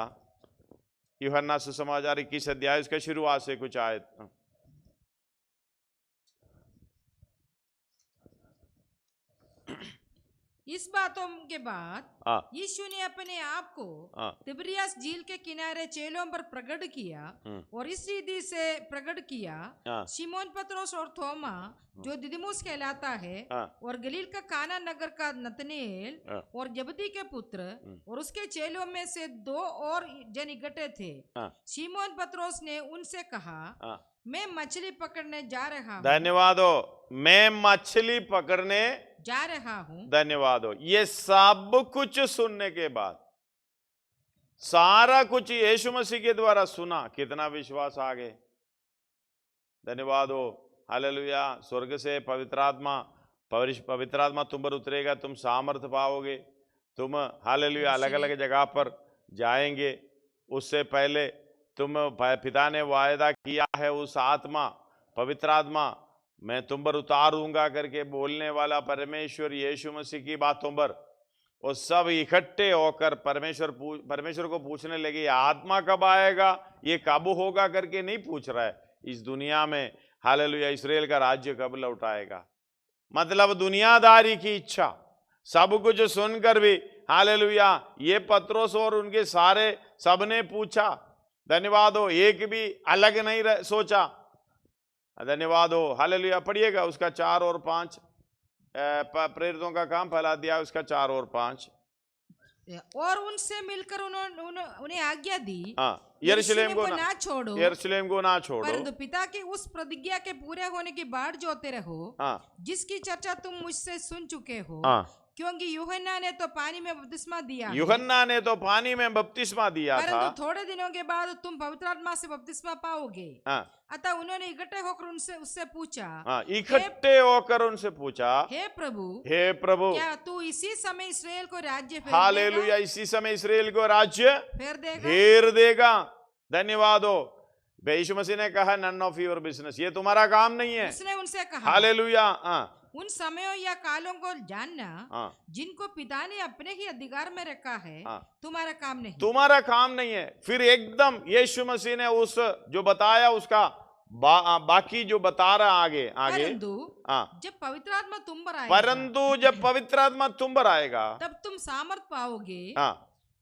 [SPEAKER 1] यूहन्ना सुसमाचार 21 अध्याय उसका शुरुआत से कुछ आयत।
[SPEAKER 2] इस बातों के बाद यीशु ने अपने आप को तिबरियास झील के किनारे चेलों पर प्रकट किया और इस रीति से प्रकट किया। शिमोन पत्रोस और थोमा जो दिदिमुस कहलाता है और गलील का काना नगर का नतनेल और जबदी के पुत्र और उसके चेलों में से 2 और जन इकट्ठे थे। शिमोन पत्रोस ने उनसे कहा, मैं मछली पकड़ने जा रहा हूँ।
[SPEAKER 1] धन्यवाद हो, मैं मछली पकड़ने
[SPEAKER 2] जा रहा हूं।
[SPEAKER 1] धन्यवाद हो। ये सब कुछ सुनने के बाद, सारा कुछ यीशु मसीह के द्वारा सुना, कितना विश्वास आ गए। धन्यवाद हो, हालेलुया। स्वर्ग से पवित्र आत्मा तुम पर उतरेगा, तुम सामर्थ पाओगे, तुम हालेलुया अलग अलग जगह पर जाएंगे। उससे पहले तुम पिता ने वायदा किया है, उस आत्मा पवित्र आत्मा मैं तुम पर उतारूंगा करके बोलने वाला परमेश्वर यीशु मसीह की बातों पर वो सब इकट्ठे होकर परमेश्वर को पूछने लगे, आत्मा कब आएगा, ये कब होगा करके नहीं पूछ रहा है। इस दुनिया में हालेलुया इस्राएल का राज्य कब लौटाएगा, मतलब दुनियादारी की इच्छा। सब कुछ सुनकर भी हालेलुया ये पत्रोस और उनके सारे सबने पूछा। धन्यवाद हो, एक भी अलग नहीं सोचा। धन्यवाद हो, हालेलुया। पढ़िएगा उसका 4 और 5, प्रेरितों का काम पहला अध्याय उसका 4 और 5।
[SPEAKER 2] और उनसे मिलकर उन्हें आज्ञा दी,
[SPEAKER 1] यरूशलेम को
[SPEAKER 2] ना छोड़ो, परंतु पिता की उस प्रतिज्ञा के पूरे होने की बाट जोते रहो, जिसकी चर्चा तुम मुझसे सुन चुके हो। क्योंकि यूहन्ना ने तो पानी में बपतिस्मा दिया, परंतु थोड़े दिनों के बाद तुम पवित्र आत्मा से बपतिस्मा पाओगे। अतः उन्होंने इकट्ठे होकर उससे पूछा, हे प्रभु क्या तू इसी समय इस्राएल को राज्य
[SPEAKER 1] हालेलुया इसी समय इस्राएल को राज्य फेर देगा। धन्यवाद हो। यीशु मसीह ने कहा नन ऑफ योर बिजनेस, ये तुम्हारा काम नहीं है।
[SPEAKER 2] उसने उनसे कहा, हालेलुया उन समयों या कालों को जानना जिनको पिता ने अपने ही अधिकार में रखा है, तुम्हारा काम नहीं है। फिर एकदम यीशु मसीह ने उस जो बताया उसका बाकी जो बता रहा आगे जब पवित्र आत्मा तुम पर आएगा, तब तुम सामर्थ पाओगे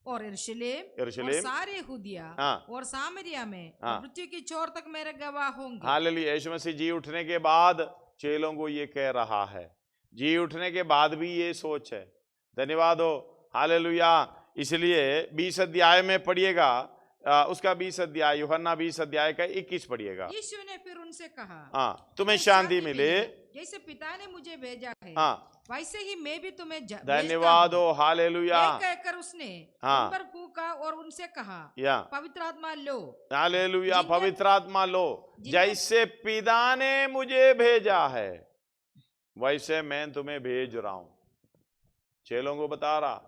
[SPEAKER 2] और यरूशलेम और सारे यहूदिया और सामरिया में मृत्यु की छोर तक मेरे गवाह होंगे।
[SPEAKER 1] हालेलुया। यीशु मसीह जी उठने के बाद चेलों को ये कह रहा है, जी उठने के बाद भी ये सोच है। धन्यवाद हो, हालेलुया। इसलिए 20 अध्याय में पढ़िएगा, उसका 20 अध्याय यूहन्ना 20 अध्याय का 21 पढ़िएगा।
[SPEAKER 2] यीशु ने फिर उनसे कहा,
[SPEAKER 1] तुम्हें शांति मिले।
[SPEAKER 2] जैसे पिता ने मुझे भेजा है
[SPEAKER 1] हाँ,
[SPEAKER 2] वैसे ही मैं भी तुम्हें भेजता
[SPEAKER 1] धन्यवाद
[SPEAKER 2] हूँ।
[SPEAKER 1] हो, हालेलुया।
[SPEAKER 2] ये कहकर उसने
[SPEAKER 1] हाँ।
[SPEAKER 2] उन पर फूंका और उनसे कहा,
[SPEAKER 1] या
[SPEAKER 2] पवित्र आत्मा लो।
[SPEAKER 1] हालेलुया,
[SPEAKER 2] जिनके-
[SPEAKER 1] पवित्र आत्मा लो।
[SPEAKER 2] जिनके-
[SPEAKER 1] जैसे पिता ने मुझे भेजा है वैसे मैं तुम्हें भेज रहा हूं। चेलों को बता रहा,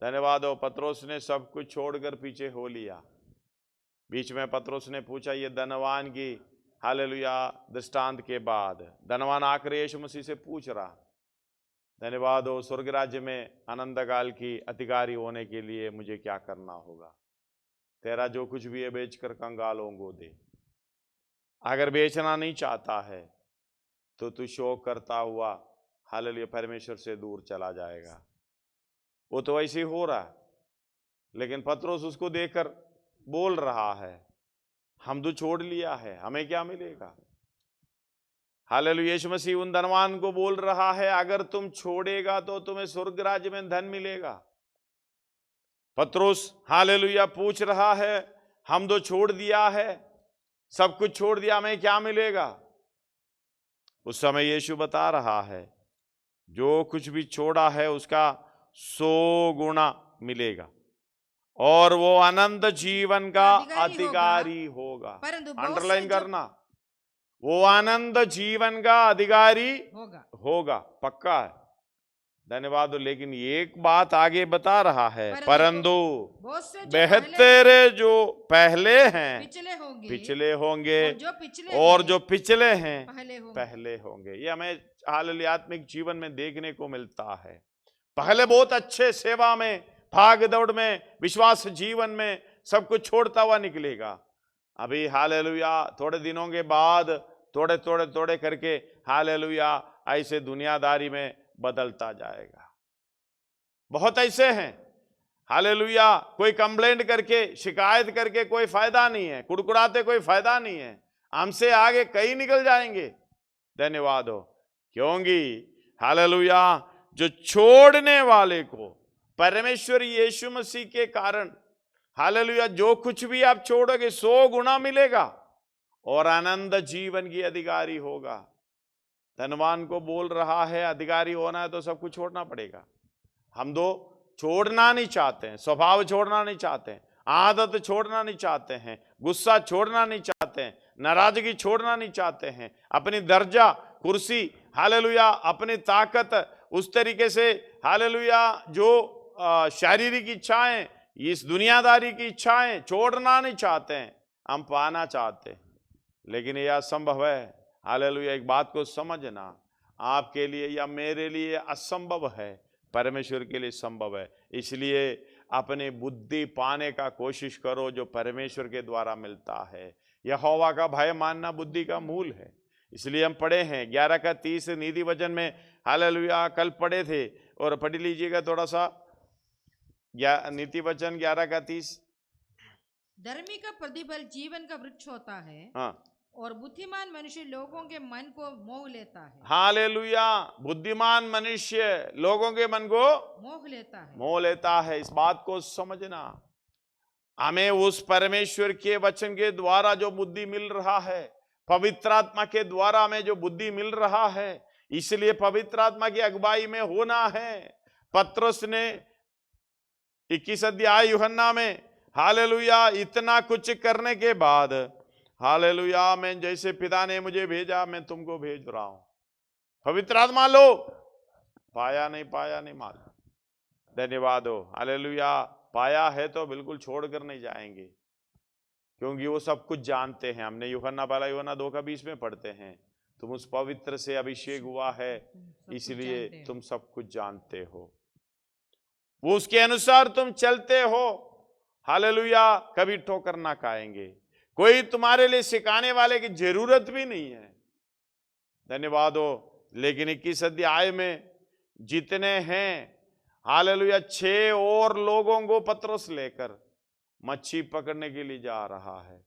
[SPEAKER 1] धन्यवाद हो। पत्रोस ने सब कुछ छोड़कर पीछे हो लिया। बीच में पत्रोस ने पूछा ये धनवान की हालेलुया दृष्टांत के बाद धनवान आकर यीशु मसीह से पूछ रहा, धन्यवाद हो, स्वर्ग राज्य में अनंत काल की अधिकारी होने के लिए मुझे क्या करना होगा? तेरा जो कुछ भी है बेचकर कंगालों को दे। अगर बेचना नहीं चाहता है तो तू शोक करता हुआ हालेलुया परमेश्वर से दूर चला जाएगा। वो तो ऐसे ही हो रहा है, लेकिन पत्रोस उसको देखकर बोल रहा है, हम तो छोड़ लिया है, हमें क्या मिलेगा? हालेलुया। यीशु मसीह उन धनवान को बोल रहा है, अगर तुम छोड़ेगा तो तुम्हें स्वर्ग राज्य में धन मिलेगा। पत्रोस हालेलुया पूछ रहा है, हम तो छोड़ दिया है, सब कुछ छोड़ दिया, हमें क्या मिलेगा? उस समय यीशु बता रहा है, जो कुछ भी छोड़ा है उसका 100 गुना मिलेगा और वो अनंत जीवन का अधिकारी होगा। अंडरलाइन करना, वो अनंत जीवन का अधिकारी होगा, पक्का है। धन्यवाद। लेकिन एक बात आगे बता रहा है, परंतु बेहतर जो पहले हैं पिछले होंगे और जो पिछले हैं पहले होंगे। ये हमें हालेलुया आत्मिक जीवन में देखने को मिलता है। पहले बहुत अच्छे सेवा में, भाग दौड़ में, विश्वास जीवन में सब कुछ छोड़ता हुआ निकलेगा। अभी हालेलुया थोड़े दिनों के बाद थोड़े थोड़े थोड़े करके हालेलुया ऐसे दुनियादारी में बदलता जाएगा। बहुत ऐसे हैं हालेलुया, कोई कंप्लेंट करके शिकायत करके कोई फायदा नहीं है, कुड़कुड़ाते कोई फायदा नहीं है, हमसे आगे कई निकल जाएंगे। धन्यवाद हो, क्योंकि हालेलुया जो छोड़ने वाले को परमेश्वर यीशु मसीह के कारण हालेलुया जो कुछ भी आप छोड़ोगे 100 गुना मिलेगा और आनंद जीवन की अधिकारी होगा। धनवान को बोल रहा है, अधिकारी होना है तो सब कुछ छोड़ना पड़ेगा। हम तो छोड़ना नहीं चाहते हैं, स्वभाव छोड़ना नहीं चाहते हैं, आदत छोड़ना नहीं चाहते हैं, गुस्सा छोड़ना नहीं चाहते हैं, नाराजगी छोड़ना नहीं चाहते हैं, अपनी दर्जा कुर्सी हालेलुया अपनी ताकत उस तरीके से हालेलुया जो शारीरिक इच्छाएं, इस दुनियादारी की इच्छाएं छोड़ना नहीं चाहते हैं, हम पाना चाहते हैं। लेकिन यह असंभव है। हालेलुया, एक बात को समझना, आपके लिए या मेरे लिए असंभव है, परमेश्वर के लिए संभव है। इसलिए अपनी बुद्धि पाने का कोशिश करो जो परमेश्वर के द्वारा मिलता है। यहोवा का भय मानना बुद्धि का मूल है। इसलिए हम पढ़े हैं 11 का 30 नीति वचन में हालेलुया कल पढ़े थे, और पढ़ लीजिएगा थोड़ा सा नीति वचन 11 का 30।
[SPEAKER 2] धर्मी का प्रतिफल जीवन का वृक्ष होता है,
[SPEAKER 1] हाँ,
[SPEAKER 2] और बुद्धिमान मनुष्य लोगों के मन को मोह लेता है।
[SPEAKER 1] हालेलुया, बुद्धिमान मनुष्य लोगों के मन को मोह लेता है। इस बात को समझना, हमें उस परमेश्वर के वचन के द्वारा जो बुद्धि मिल रहा है, पवित्र आत्मा के द्वारा हमें जो बुद्धि मिल रहा है, इसलिए पवित्र आत्मा की अगुवाई में होना है। पत्रस ने 21 अध्याय यूहन्ना में हालेलुया इतना कुछ करने के बाद हालेलुया, मैं जैसे पिता ने मुझे भेजा मैं तुमको भेज रहा हूं, पवित्र आत्मा लो। पाया नहीं मालूम। धन्यवाद हो, हालेलुया। पाया है तो बिल्कुल छोड़कर नहीं जाएंगे, क्योंकि वो सब कुछ जानते हैं। हमने यूहन्ना 2 का 20 में पढ़ते हैं, तुम उस पवित्र से अभिषेक हुआ है इसलिए तुम सब कुछ जानते हो, वो उसके अनुसार तुम चलते हो। हालेलुया, कभी ठोकर ना खाएंगे। कोई तुम्हारे लिए सिखाने वाले की जरूरत भी नहीं है। धन्यवाद हो। लेकिन 21 अध्याय में जितने हैं हालेलुया 6 और लोगों को पत्रस लेकर मच्छी पकड़ने के लिए जा रहा है।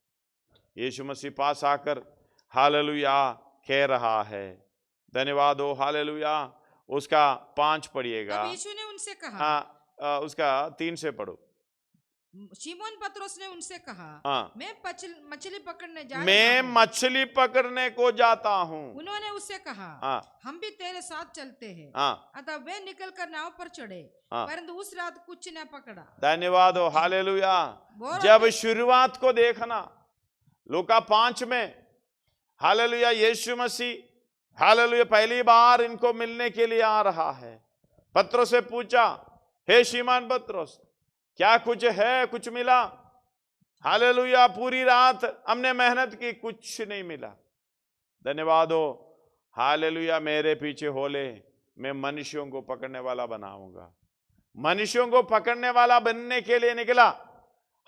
[SPEAKER 1] यीशु मसीह पास आकर हालेलुया कह रहा है, धन्यवाद हो हालेलुया। उसका 5 पढ़िएगा।
[SPEAKER 2] यीशु ने उनसे कहा,
[SPEAKER 1] उसका 3 से पढ़ो।
[SPEAKER 2] शिमोन पतरस ने उनसे कहा,
[SPEAKER 1] हाँ,
[SPEAKER 2] मैं मछली पकड़ने जा रहा
[SPEAKER 1] मैं
[SPEAKER 2] हूँ।
[SPEAKER 1] मछली पकड़ने को जाता हूँ।
[SPEAKER 2] उन्होंने उससे कहा,
[SPEAKER 1] हाँ,
[SPEAKER 2] हम भी तेरे साथ चलते हैं।
[SPEAKER 1] हाँ,
[SPEAKER 2] अतः वे निकलकर नाव पर चढ़े,
[SPEAKER 1] हाँ।
[SPEAKER 2] परंतु उस रात कुछ न पकड़ा।
[SPEAKER 1] धन्यवाद हो, हालेलुया।
[SPEAKER 2] और
[SPEAKER 1] जब शुरुआत को देखना लूका 5 में, हालेलुया, यीशु मसीह हालेलुया पहली बार इनको मिलने के लिए आ रहा है। पतरस से पूछा, हे शमौन पतरस, क्या कुछ है, कुछ मिला? हालेलुया, पूरी रात हमने मेहनत की, कुछ नहीं मिला। धन्यवाद हो, हालेलुया। मेरे पीछे हो ले, मैं मनुष्यों को पकड़ने वाला बनाऊंगा। मनुष्यों को पकड़ने वाला बनने के लिए निकला,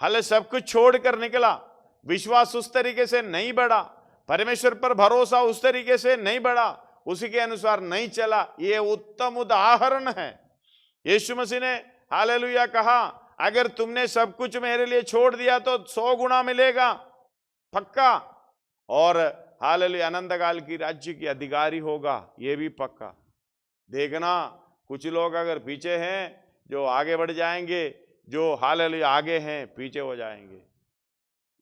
[SPEAKER 1] हाले सब कुछ छोड़कर निकला। विश्वास उस तरीके से नहीं बढ़ा, परमेश्वर पर भरोसा उस तरीके से नहीं बढ़ा, उसी के अनुसार नहीं चला। ये उत्तम उदाहरण है। यीशु मसीह ने हालेलुया कहा, अगर तुमने सब कुछ मेरे लिए छोड़ दिया तो 100 गुना मिलेगा, पक्का। और हालेलुया अनंत काल की राज्य की अधिकारी होगा, ये भी पक्का। देखना, कुछ लोग अगर पीछे हैं जो आगे बढ़ जाएंगे, जो हालेलुया आगे हैं पीछे हो जाएंगे।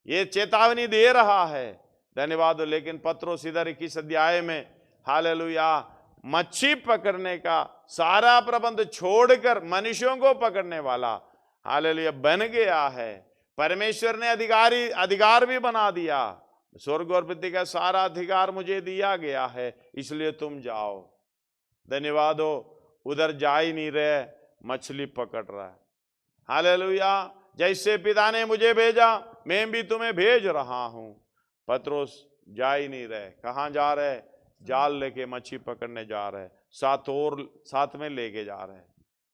[SPEAKER 1] ये चेतावनी दे रहा है। धन्यवाद। लेकिन पत्रोस इधर 21 अध्याय में हालेलुया मच्छी पकड़ने का सारा प्रबंध छोड़कर मनुष्यों को पकड़ने वाला हालेलुया बन गया है। परमेश्वर ने अधिकार भी बना दिया। स्वर्ग और पृथ्वी का सारा अधिकार मुझे दिया गया है, इसलिए तुम जाओ। धन्यवाद हो। उधर जा ही नहीं रहे, मछली पकड़ रहा है। हालेलुया, जैसे पिता ने मुझे भेजा मैं भी तुम्हें भेज रहा हूं। पत्रोस जा ही नहीं रहे। कहां जा रहे? जाल लेके मच्छी पकड़ने जा रहे, साथ में लेके जा रहे।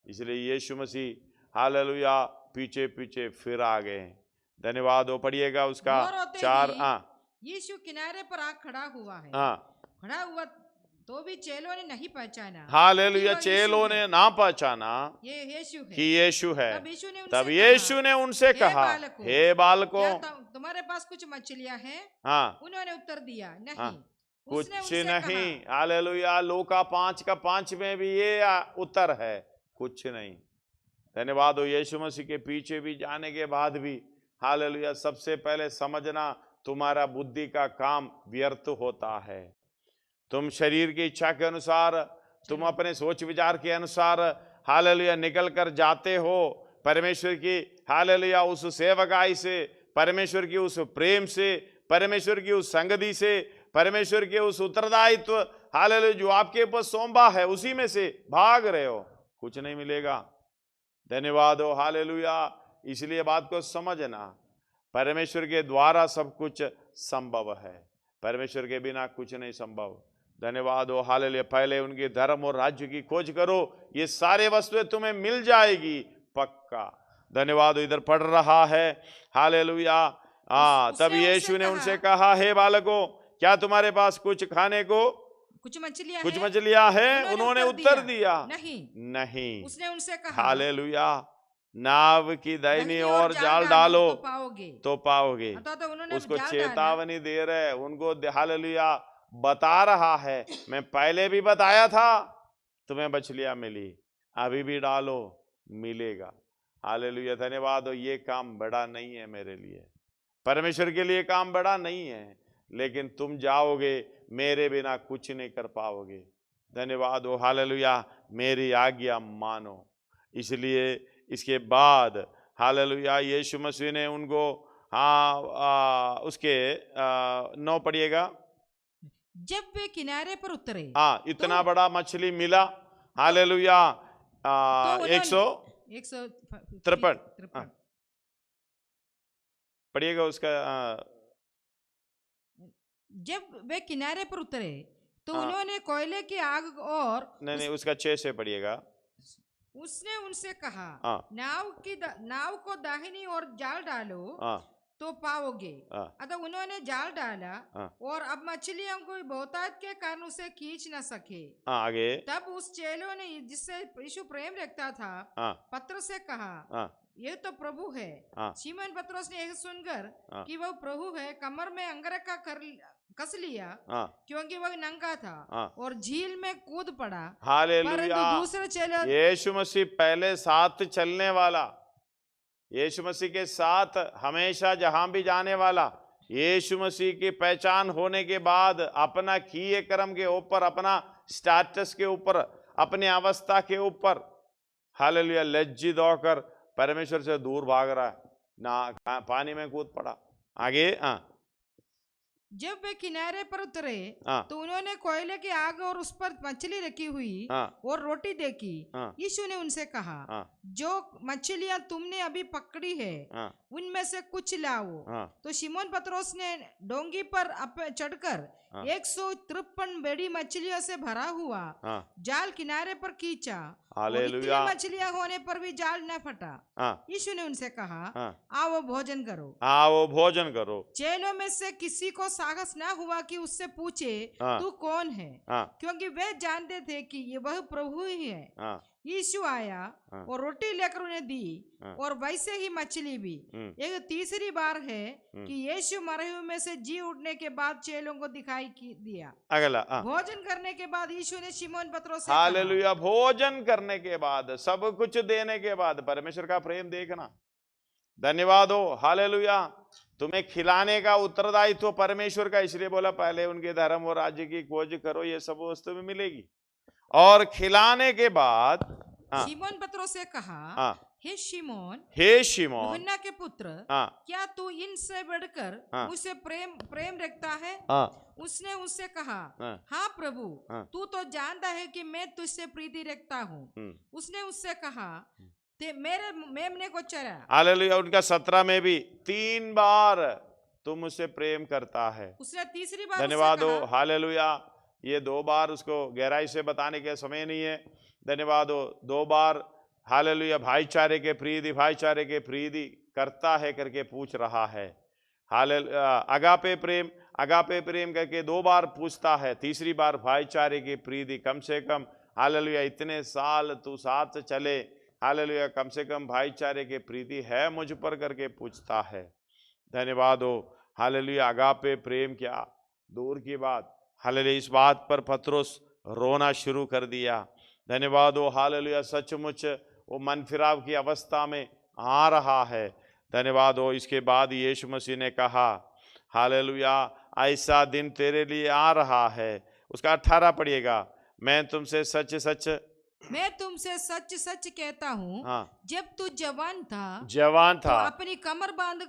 [SPEAKER 1] इसलिए यीशु मसीह हालेलुया पीछे पीछे फिर आ गए। धन्यवाद हो। पढ़िएगा उसका 4।
[SPEAKER 2] यीशु किनारे पर आ खड़ा हुआ है। खड़ा हुआ तो भी चेलों ने नहीं पहचाना।
[SPEAKER 1] हालेलुया, चेलों ने ना पहचाना
[SPEAKER 2] ये यीशु है,
[SPEAKER 1] कि यीशु है।
[SPEAKER 2] तब
[SPEAKER 1] यीशु ने उनसे कहा, हे बालकों,
[SPEAKER 2] तुम्हारे पास कुछ मछलियां हैं?
[SPEAKER 1] हाँ,
[SPEAKER 2] उन्होंने उत्तर दिया, नहीं।
[SPEAKER 1] कुछ नहीं। हालेलुया, लूका 5 का 5 में भी ये उत्तर है, कुछ नहीं। धन्यवाद हो। यीशु मसीह के पीछे भी जाने के बाद भी हालेलुया सबसे पहले समझना, तुम्हारा बुद्धि का काम व्यर्थ होता है। तुम शरीर की इच्छा के अनुसार, तुम अपने सोच विचार के अनुसार हालेलुया निकल कर जाते हो। परमेश्वर की हालेलुया उस सेवकाई से, परमेश्वर की उस प्रेम से, परमेश्वर की उस संगति से, परमेश्वर के उस उत्तरदायित्व हालेलुया जो आपके ऊपर सौंपा है, उसी में से भाग रहे हो, कुछ नहीं मिलेगा। धन्यवाद हो। हालेलुया, इसलिए बात को समझना, परमेश्वर के द्वारा सब कुछ संभव है, परमेश्वर के बिना कुछ नहीं संभव। धन्यवाद हो। हालेलुया, पहले उनके धर्म और राज्य की खोज करो, ये सारे वस्तुएं तुम्हें मिल जाएगी, पक्का। धन्यवाद हो। इधर पढ़ रहा है हालेलुया। तब यीशु ने उनसे कहा, हे बालकों, क्या तुम्हारे पास कुछ खाने को कुछ मछलियां हैं? उन्होंने उत्तर दिया, नहीं। उसने उनसे कहा, हालेलुया, नाव की दाहिनी ओर जाल डालो तो पाओगे। उसको चेतावनी दे रहे, उनको हालेलुया बता रहा है, मैं पहले भी बताया था, तुम्हें मछलियां मिली, अभी भी डालो, मिलेगा। हालेलुया, धन्यवाद हो। ये काम बड़ा नहीं है मेरे लिए, परमेश्वर के लिए काम बड़ा नहीं है, लेकिन तुम जाओगे, मेरे बिना कुछ नहीं कर पाओगे। धन्यवाद हो। हालेलुया, मेरी आज्ञा मानो। इसलिए इसके बाद हालेलुया यीशु मसीह ने उनको उसके 9 पढ़िएगा।
[SPEAKER 2] जब वे किनारे पर उतरे,
[SPEAKER 1] इतना बड़ा मछली मिला। हालेलुया, 153 पढ़िएगा उसका।
[SPEAKER 2] जब वे किनारे पर उतरे तो उन्होंने कोयले की आग और
[SPEAKER 1] नहीं, उसका 6 से पढ़िएगा।
[SPEAKER 2] उसने उनसे कहा, नाव को दाहिनी ओर जाल डालो तो पाओगे। अतः उन्होंने जाल डाला और अब मछलियों को बहुतायत के कारण उसे खींच न सके।
[SPEAKER 1] आगे। तब
[SPEAKER 2] उस चेलों ने, जिससे यीशु प्रेम रखता था, पतरस से कहा, ये तो प्रभु है। शिमोन पतरस ने यह सुनकर कि वह प्रभु है, कमर में अंगरखा कस लिया, क्योंकि वह नंगा था, और झील में कूद पड़ा।
[SPEAKER 1] हालेलुया,
[SPEAKER 2] परंतु दूसरे चेले,
[SPEAKER 1] यीशु मसीह पहले साथ चलने वाला, यीशु मसीह के साथ हमेशा जहां भी जाने वाला, यीशु मसीह की पहचान होने के बाद अपना किए कर्म के ऊपर, अपना स्टेटस के ऊपर, अपनी अवस्था के ऊपर हालेलुया लज्जित होकर परमेश्वर से दूर भाग रहा है, ना पानी में कूद पड़ा। आगे
[SPEAKER 2] जब वे किनारे पर उतरे
[SPEAKER 1] हाँ।
[SPEAKER 2] तो उन्होंने कोयले की आग और उस पर मछली रखी हुई
[SPEAKER 1] हाँ।
[SPEAKER 2] और रोटी देखी।
[SPEAKER 1] हाँ।
[SPEAKER 2] यीशु ने उनसे कहा,
[SPEAKER 1] हाँ।
[SPEAKER 2] जो मछलियां तुमने अभी पकड़ी है
[SPEAKER 1] हाँ।
[SPEAKER 2] उनमें से कुछ लाओ।
[SPEAKER 1] हाँ।
[SPEAKER 2] तो शिमोन पतरोस ने डोंगी पर चढ़कर 153 बड़ी मछलियों से भरा हुआ जाल किनारे पर खींचा।
[SPEAKER 1] हालेलुया।
[SPEAKER 2] इतनी मछलियां होने पर भी जाल न फटा। यीशु ने उनसे कहा, आओ भोजन करो।
[SPEAKER 1] आओ भोजन करो।
[SPEAKER 2] चेलों में से किसी को साहस न हुआ कि उससे पूछे, तू कौन है? क्योंकि वे जानते थे कि ये वह प्रभु ही है। यीशु आया और रोटी लेकर उन्हें दी और वैसे ही मछली भी। यह तीसरी बार है कि यीशु मरे हुए में से जी उठने के बाद चेलों को दिखाई दिया।
[SPEAKER 1] अगला
[SPEAKER 2] भोजन करने के बाद यीशु ने शिमोन पतरोस से
[SPEAKER 1] हालेलुया, भोजन करने के बाद, सब कुछ देने के बाद परमेश्वर का प्रेम देखना। धन्यवाद हो, हालेलुया। तुम्हें खिलाने का उत्तरदायित्व तो परमेश्वर का, इसलिए बोला पहले उनके धर्म और राज्य की खोज करो, ये सब वस्तु में मिलेगी। और खिलाने के बाद
[SPEAKER 2] शिमोन पतरोस से कहा, हे शिमोन, यूहन्ना के पुत्र, क्या तू इनसे बढ़कर मुझसे प्रेम रखता है? उसने उससे कहा, हाँ प्रभु, तू तो जानता है कि मैं तुझसे प्रीति रखता हूँ। उसने उससे कहा, ते मेरे मेमने को चरा।
[SPEAKER 1] हालेलुया। उनका 17 में भी 3 बार तू मुझसे प्रेम करता है।
[SPEAKER 2] उसने तीसरी बार
[SPEAKER 1] धन्यवाद हो, हालेलुया। ये 2 बार उसको गहराई से बताने के समय नहीं है। धन्यवाद हो। 2 बार हालेलुया भाईचारे के प्रीति करता है करके पूछ रहा है। हालेलुया। अगापे प्रेम करके 2 बार पूछता है, तीसरी बार भाईचारे की प्रीति। कम से कम हालेलुया इतने साल तू साथ चले, हालेलुया कम से कम भाईचारे की प्रीति है मुझ पर करके पूछता है। धन्यवाद हो, हालेलुया। अगापे प्रेम क्या दूर की बात, हालेलुया इस बात पर पतरस रोना शुरू कर दिया। धन्यवाद हो, हालेलुया। सचमुच वो मन फिराव की अवस्था में आ रहा है। धन्यवाद हो। इसके बाद यीशु मसीह ने कहा, हालेलुया, ऐसा दिन तेरे लिए आ रहा है। उसका 18 पढ़िएगा, मैं तुमसे सच
[SPEAKER 2] सच कहता हूँ, जब तू जवान था
[SPEAKER 1] तो
[SPEAKER 2] अपनी कमर
[SPEAKER 1] बांध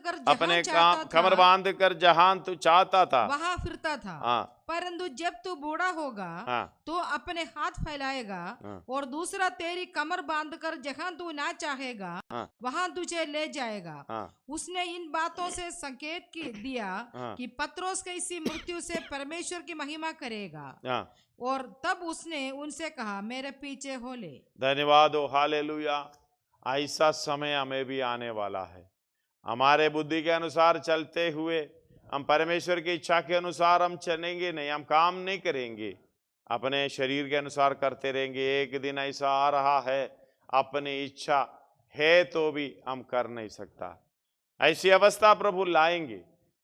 [SPEAKER 1] कर जहां तू चाहता था
[SPEAKER 2] वहां फिरता था। परंतु जब तू बूढ़ा होगा तो अपने हाथ फैलाएगा और दूसरा तेरी कमर बांधकर जहां तू ना चाहेगा वहां तुझे ले जाएगा। उसने इन बातों से संकेत दिया कि पतरस कैसी मृत्यु से परमेश्वर की महिमा करेगा। और तब उसने उनसे कहा, मेरे पीछे हो ले।
[SPEAKER 1] धन्यवाद हो, हालेलुया। ऐसा समय हमें भी आने वाला है। हमारे बुद्धि के अनुसार चलते हुए हम परमेश्वर की इच्छा के अनुसार हम चलेंगे नहीं, हम काम नहीं करेंगे, अपने शरीर के अनुसार करते रहेंगे। एक दिन ऐसा आ रहा है, अपनी इच्छा है तो भी हम कर नहीं सकता, ऐसी अवस्था प्रभु लाएंगे।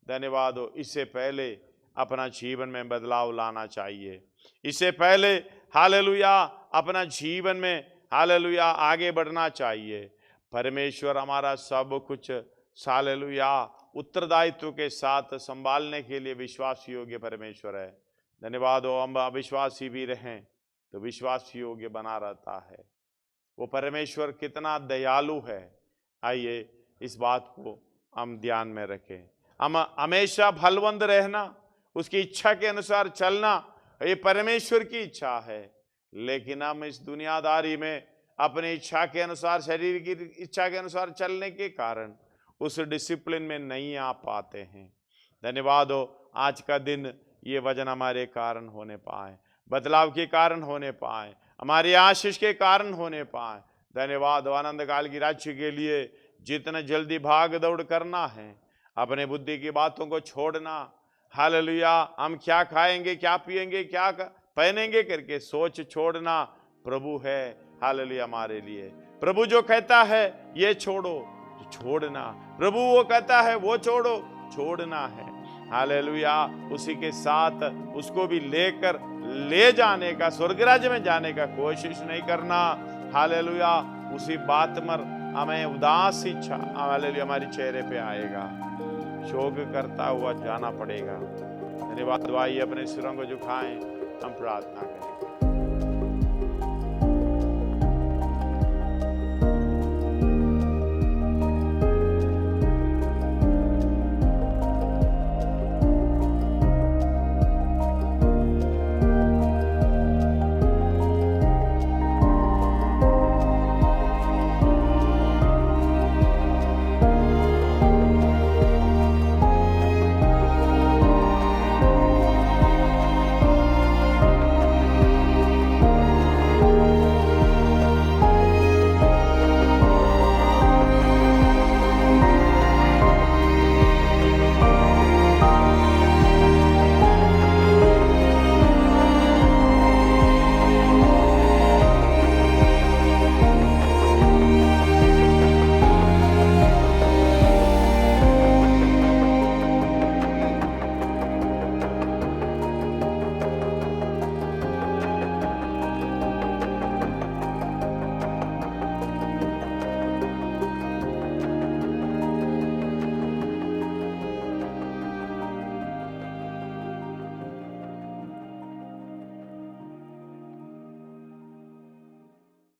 [SPEAKER 1] धन्यवाद हो। इससे पहले अपना जीवन में बदलाव लाना चाहिए। इससे पहले हालेलुया अपना जीवन में हालेलुया आगे बढ़ना चाहिए। परमेश्वर हमारा सब कुछ हालेलुया उत्तरदायित्व के साथ संभालने के लिए विश्वास योग्य परमेश्वर है। धन्यवाद हो। हम अविश्वासी भी रहें तो विश्वास योग्य बना रहता है। वो परमेश्वर कितना दयालु है, आइए इस बात को हम ध्यान में रखें। हम हमेशा फलवंत रहना, उसकी इच्छा के अनुसार चलना, ये परमेश्वर की इच्छा है। लेकिन हम इस दुनियादारी में अपनी इच्छा के अनुसार, शरीर की इच्छा के अनुसार चलने के कारण उस डिसिप्लिन में नहीं आ पाते हैं। धन्यवाद हो। आज का दिन ये वचन हमारे कारण होने पाए, बदलाव के कारण होने पाए, हमारी आशीष के कारण होने पाए। धन्यवाद हो। आनंद काल की राज्य के लिए जितना जल्दी भाग दौड़ करना है, अपने बुद्धि की बातों को छोड़ना। हालेलुया। हम क्या खाएंगे, क्या पिएंगे, क्या पहनेंगे करके सोच छोड़ना प्रभु है। हालेलुया हमारे लिए प्रभु जो कहता है ये छोड़ो तो छोड़ना, प्रभु वो कहता है वो छोड़ो छोड़ना है। हालेलुया। उसी के साथ उसको भी लेकर ले जाने का, स्वर्ग राज्य में जाने का कोशिश नहीं करना। हालेलुया। उसी बात पर हमें उदास इच्छा हालेलुया हमारी चेहरे पे आएगा, शोक करता हुआ जाना पड़ेगा। धन्यवाद। दुआई अपने सिरों को झुकाएं, हम प्रार्थना करें।